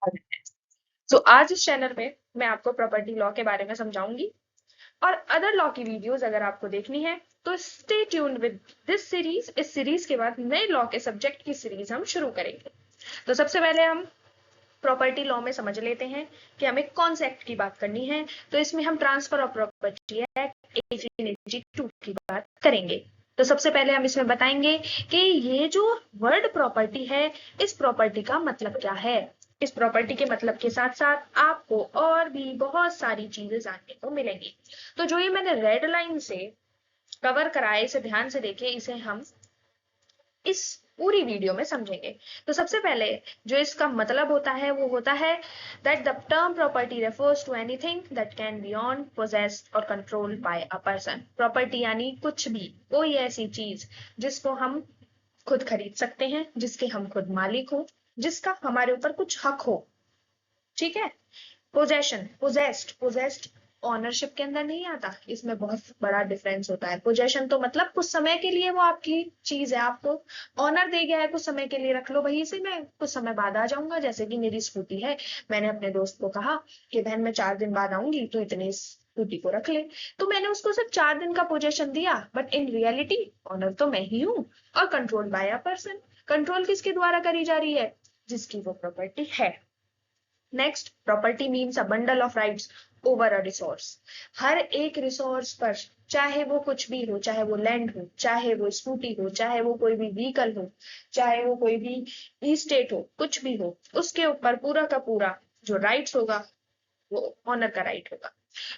तो आज इस चैनल पे मैं आपको प्रॉपर्टी लॉ के बारे में समझाऊंगी और अदर लॉ की वीडियोस अगर आपको देखनी है तो stay tuned with this series. इस सीरीज के बाद नए लॉ के सब्जेक्ट की सीरीज हम शुरू करेंगे। तो सबसे पहले हम प्रॉपर्टी लॉ में समझ लेते हैं कि हमें कौन से एक्ट की बात करनी है। तो इसमें हम ट्रांसफर ऑफ प्रॉपर्टी एक्ट 1882 की बात करेंगे। तो सबसे पहले हम इसमें बताएंगे कि ये जो वर्ड प्रॉपर्टी है, इस प्रॉपर्टी का मतलब क्या है। इस प्रॉपर्टी के मतलब के साथ साथ आपको और भी बहुत सारी चीजें जानने को मिलेंगी। तो जो ये मैंने रेड लाइन से कवर कराया, इसे ध्यान से देखिए, इसे हम इस पूरी वीडियो में समझेंगे। तो सबसे पहले जो इसका मतलब होता है वो होता है that the term property refers to anything that can be owned possessed or controlled by a person. Property यानी कुछ भी, कोई ऐसी चीज जिसको हम खुद खरीद सकते हैं, जिसके हम खुद मालिक हो, जिसका हमारे ऊपर कुछ हक हो। ठीक है। पोजेशन, पोजेस्ड ऑनरशिप के अंदर नहीं आता, इसमें बहुत बड़ा डिफरेंस होता है। पोजेशन तो मतलब कुछ समय के लिए वो आपकी चीज है, आपको ऑनर दे गया है, कुछ समय के लिए रख लो, वहीं से मैं कुछ समय बाद आ जाऊंगा। जैसे कि मेरी स्कूटी है, मैंने अपने दोस्त को कहा कि बहन मैं 4 दिन बाद आऊंगी, तो इतने स्कूटी को रख ले। तो मैंने उसको सिर्फ 4 दिन का पोजेशन दिया, बट इन रियलिटी ऑनर तो मैं ही हूँ। और control by a person, control किसके द्वारा करी जा रही है, जिसकी वो प्रॉपर्टी है। Next, property means a bundle of rights over a resource. हर एक रिसोर्स पर, चाहे वो कुछ भी हो, चाहे वो लैंड हो, चाहे वो स्कूटी हो, चाहे वो कोई भी व्हीकल हो, चाहे वो कोई भी स्टेट हो, कुछ भी हो, उसके ऊपर पूरा का पूरा जो राइट्स होगा वो ऑनर का राइट होगा।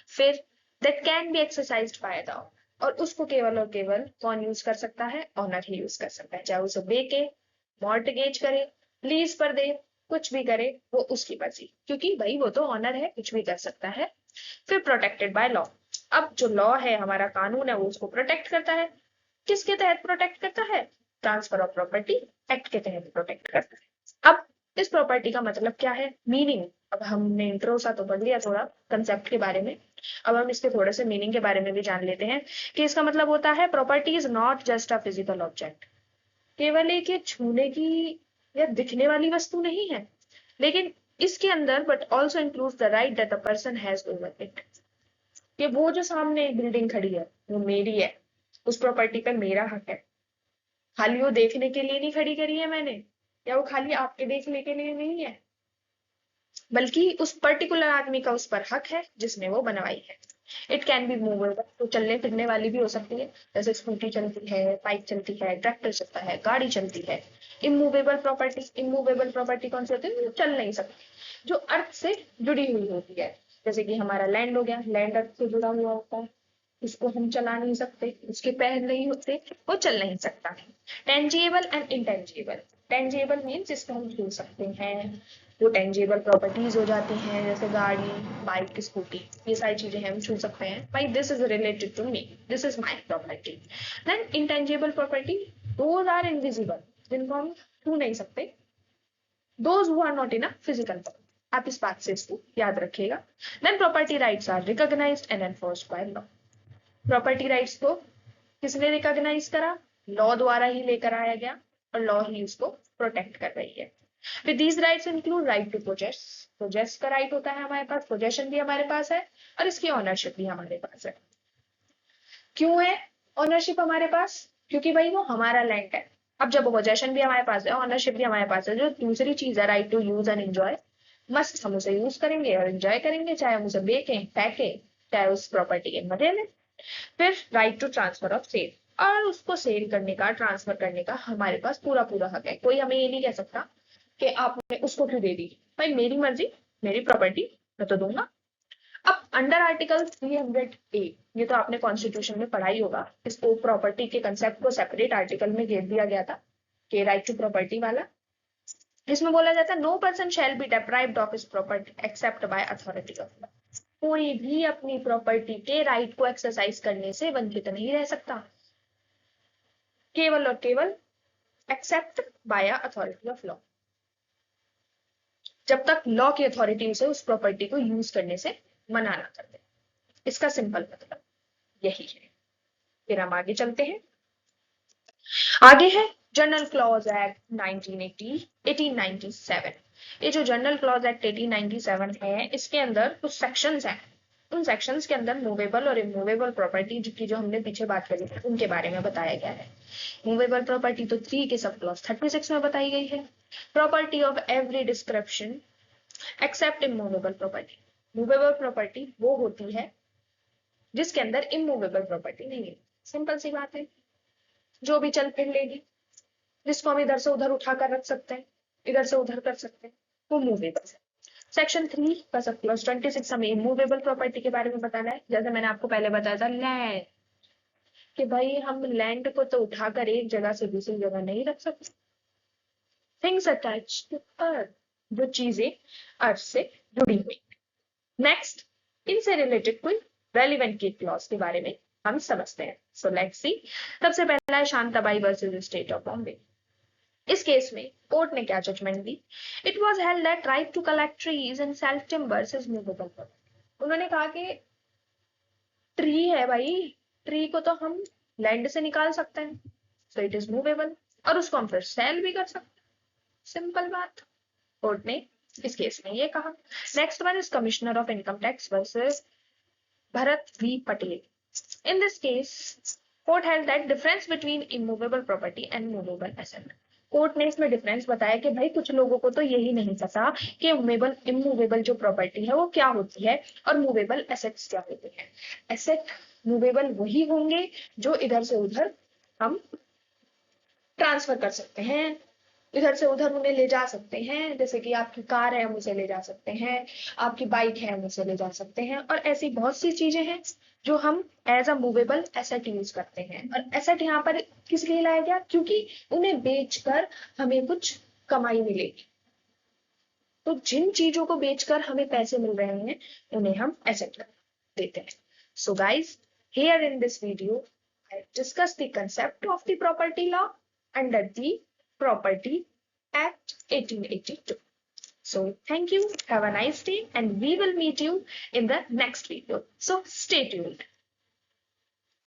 फिर that can B exercised by the, और उसको केवल और केवल कौन यूज कर सकता है, ऑनर ही यूज कर सकता है। चाहे उसे बेचे, मॉर्टगेज करे, लीज पर दे, कुछ भी करे, वो उसकी मर्जी, क्योंकि भाई वो तो ऑनर है, कुछ भी कर सकता है। फिर प्रोटेक्टेड बाय लॉ। अब जो लॉ है, हमारा कानून है, वो उसको प्रोटेक्ट करता है। किसके तहत प्रोटेक्ट करता है, ट्रांसफर ऑफ प्रॉपर्टी एक्ट के तहत प्रोटेक्ट करता है। अब इस प्रॉपर्टी का मतलब क्या है, मीनिंग। अब हमने इंट्रो सा तो पढ़ लिया थोड़ा कंसेप्ट के बारे में, अब हम इसके थोड़े से मीनिंग के बारे में भी जान लेते हैं कि इसका मतलब होता है property is not just a physical object. केवल एक ये छूने की या दिखने वाली वस्तु नहीं है, लेकिन इसके अंदर but also includes the right that a person has over it. कि वो जो सामने बिल्डिंग खड़ी है वो मेरी है, उस प्रॉपर्टी पे मेरा हक है। खाली वो देखने के लिए नहीं खड़ी करी है मैंने, या वो खाली आपके देखने के लिए नहीं है, बल्कि उस पर्टिकुलर आदमी का उस पर हक है जिसने वो बनवाई है। इट कैन बी मूवेबल, तो चलने फिरने वाली भी हो सकती है, जैसे स्कूटी चलती है, बाइक चलती है, ट्रैक्टर चलता है, गाड़ी चलती है। इमूवेबल प्रॉपर्टी, इमूवेबल प्रॉपर्टी कौन सी होती है, जो चल नहीं सकती, जो अर्थ से जुड़ी हुई होती है। जैसे कि हमारा लैंड हो गया, लैंड अर्थ से जुड़ा हुआ होता है, उसको हम चला नहीं सकते, उसके पैर नहीं होते, वो चल नहीं सकता। Tangible and intangible, tangible means जिसको हम छू सकते हैं, वो टेंजिबल प्रॉपर्टीज हो जाती हैं, जैसे गाड़ी, बाइक, स्कूटी, ये सारी चीजें हम छू सकते हैं। भाई this is related to me, this is my property. Then intangible property, those are invisible, जिनको हम छू नहीं सकते, those who are not in a physical form. आप इस बात से इसको याद रखिएगा। Then property rights are recognised and enforced by law. Property rights को किसने रिकॉग्नाइज करा, लॉ द्वारा ही लेकर आया गया, और लॉ ही उसको प्रोटेक्ट कर रही है। फिर these rights include right to possess, possess का राइट होता है हमारे पास, पोजेशन भी हमारे पास है, और इसकी ऑनरशिप भी हमारे पास है। क्यों है ऑनरशिप हमारे पास, क्योंकि भाई वो हमारा लैंड है। अब जब पोजेशन भी हमारे पास है, ऑनरशिप भी हमारे पास है, जो दूसरी चीज है right to use and enjoy, मस्त हम उसे यूज करेंगे और एंजॉय करेंगे, चाहे हम उसे बेचें, फेंके, चाहे उस प्रॉपर्टी के मजे लें। फिर right to transfer of sale, और उसको सेल करने का, ट्रांसफर करने का हमारे पास पूरा पूरा हक है। कोई हमें ये नहीं कह सकता कि आपने उसको क्यों दे दी, भाई मेरी मर्जी, मेरी प्रॉपर्टी, मैं तो दूंगा। अब अंडर आर्टिकल 300A, ये तो आपने कॉन्स्टिट्यूशन में पढ़ा ही होगा, इसको प्रॉपर्टी के कंसेप्ट को सेपरेट आर्टिकल में घेर दिया गया था कि राइट टू प्रॉपर्टी वाला। इसमें बोला जाता है no person shall be deprived of his property except by authority of law. कोई भी अपनी प्रॉपर्टी के राइट को एक्सरसाइज करने से वंचित नहीं रह सकता, केवल और केवल accept by authority of law, जब तक लॉ की अथॉरिटी उसे उस प्रॉपर्टी को यूज करने से मना ना कर दे। इसका सिंपल मतलब यही है। फिर हम आगे चलते हैं। आगे है जनरल क्लॉज एक्ट 1897। ये जो जनरल क्लॉज एक्ट 1897 है, इसके अंदर कुछ सेक्शंस हैं। उन सेक्शंस के अंदर मूवेबल और इमूवेबल प्रॉपर्टी की जो हमने पीछे बात करी थी उनके बारे में बताया गया है। मूवेबल प्रॉपर्टी तो 3 के सब क्लॉज 36 में बताई गई है। Property of every description except immovable property. Movable property वो होती है जिसके अंदर इमूवेबल प्रॉपर्टी नहीं है। सिंपल सी बात है, जो भी चल फिर लेगी, जिसको हम इधर से उधर उठा कर रख सकते हैं, इधर से उधर कर सकते हैं, वो मूवेबल है। सेक्शन 3 का सब क्लॉज 26 हमें इमूवेबल प्रॉपर्टी के बारे में बताना है। जैसे मैंने आपको पहले बताया था लैंड, कि भाई हम लैंड को तो उठाकर एक जगह से दूसरी जगह नहीं रख सकते। थिंग्स अटैच टू अर्थ, जो चीजें अर्थ से जुड़ी हुई। नेक्स्ट, इनसे रिलेटेड कोई रेलिवेंट की क्लॉज के बारे में हम समझते हैं। So let's see. सबसे पहला है Shantabai versus state of Bombay. इस केस में कोर्ट ने क्या जजमेंट दी? It was held that right to collect trees and sell timbers is movable property. उन्होंने कहा कि ट्री है भाई, ट्री को तो हम लैंड से निकाल सकते हैं, सो इट इज मूवेबल, और उसको हम फिर सेल भी कर सकते हैं। सिंपल बात, कोर्ट ने इस केस में ये कहा। Next one is commissioner of income tax versus Bharat V Patel. In this case, court held that difference between immovable property and movable asset. Court ने इसमें डिफरेंस बताया कि भाई कुछ लोगों को तो यही नहीं पता कि इमूवेबल जो प्रॉपर्टी है वो क्या होती है और मूवेबल एसेट्स क्या होते हैं। एसेट मूवेबल वही होंगे जो इधर से उधर हम ट्रांसफर कर सकते हैं, इधर से उधर उन्हें ले जा सकते हैं। जैसे कि आपकी कार है, हम उसे ले जा सकते हैं, आपकी बाइक है, हम उसे ले जा सकते हैं, और ऐसी बहुत सी चीजें हैं जो हम as a movable asset use करते हैं। और एसेट यहाँ पर किस लिए लाया गया? क्योंकि उन्हें बेचकर हमें कुछ कमाई मिलेगी। तो जिन चीजों को बेचकर हमें पैसे मिल रहे हैं उन्हें हम एसेट देते हैं। So guys, here in this video I discussed the concept of the property law under the Property Act 1882. So thank you, have a nice day, and we will meet you in the next video. So stay tuned.